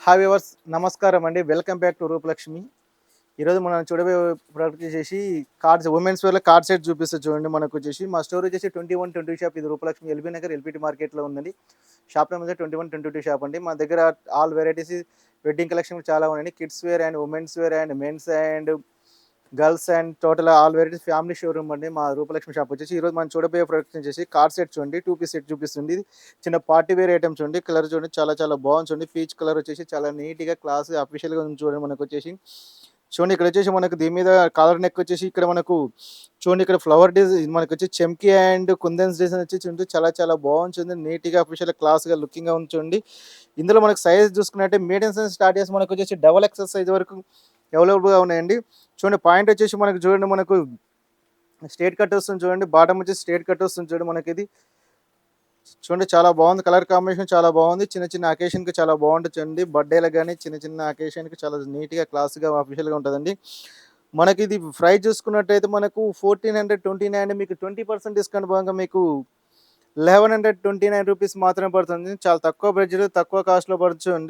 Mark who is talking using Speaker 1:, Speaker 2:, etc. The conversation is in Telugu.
Speaker 1: హాయ్ వ్యూవర్స్ నమస్కారం అండి. Welcome back to Rupalakshmi. ఈరోజు మనం చూడబోయే ప్రోడక్ట్ వచ్చేసి కార్డ్స్ ఉమెన్స్ వేర్‌లో కార్డ్ సెట్ చూపిస్తా చూడండి. మనకొచ్చేసి మా స్టోర్ వచ్చేసి 2122 షాప్. ఇది రూపలక్ష్మి ఎల్బీ నగర్ ఎల్‌బీటీ మార్కెట్‌లో ఉందండి. షాప్ నేమ్ వచ్చి 2122 షాప్ అండి. మన దగ్గర ఆల్ వెరైటీస్ వెడ్డింగ్ కలెక్షన్ చాలా ఉన్నాయండి. Kids wear and women's wear and men's and girls and total all varieties family showroom అండి మా రూపలక్ష్మి షాప్ వచ్చేసి. ఈరోజు మనం చూడబోయే ప్రొడక్ట్ వచ్చేసి కార్డ్ సెట్ చూడండి. 2 పీస్ సెట్ చూపిస్తుంది. ఇది చిన్న పార్టీ వేర్ ఐటెమ్ చూడండి. కలర్ చూడండి చాలా చాలా బాగుంది చూడండి. పీచ్ కలర్ వచ్చేసి చాలా నీట్‌గా క్లాస్‌గా అఫీషియల్‌గా ఉంది చూడండి మనకొచ్చేసి. చూడండి ఇక్కడ వచ్చేసి మనకు దీని మీద కాలర్ నెక్ వచ్చేసి ఇక్కడ మనకు చూడండి ఇక్కడ ఫ్లవర్ డిజైన్ మనకొచ్చి చెమ్కీ అండ్ కుందన్స్ డిజైన్ వచ్చి చూడండి చాలా చాలా బాగుంది చూడండి. నీట్‌గా అఫీషియల్ క్లాస్‌గా లుకింగ్‌గా ఉంది చూడండి. ఇందులో మనకు సైజ్ చూసుకున్నట్టే మీడియం సైజ్ స్టార్ట్ చేసి మనకొచ్చేసి డబుల్ ఎక్సెల్ సైజ్ వరకు అవైలబుల్‌గా ఉన్నాయండి. చూడండి పాయింట్ వచ్చేసి మనకు చూడండి మనకు స్ట్రెయిట్ కట్ వస్తుంది చూడండి. బాటమ్ వచ్చేసి స్ట్రెయిట్ కట్ వస్తుంది చూడండి మనకిది. చూడండి చాలా బాగుంది. కలర్ కాంబినేషన్ చాలా బాగుంది. చిన్న చిన్న అకేషన్‌కి చాలా బాగుంటుంది చూడండి. బర్త్‌డే‌లకు గాని చిన్న చిన్న అకేషన్‌కి చాలా నీట్‌గా క్లాస్‌గా అఫీషియల్‌గా ఉంటదండి. మనకిది ప్రైస్ చూసుకున్నట్టయితే మనకు 1429 మీకు 20% డిస్కౌంట్ భాగంగా మీకు 1129 రూపీస్ మాత్రమే పడుతుంది. చాలా తక్కువ బడ్జెట్‌లో తక్కువ కాస్ట్‌లో పడొచ్చండి.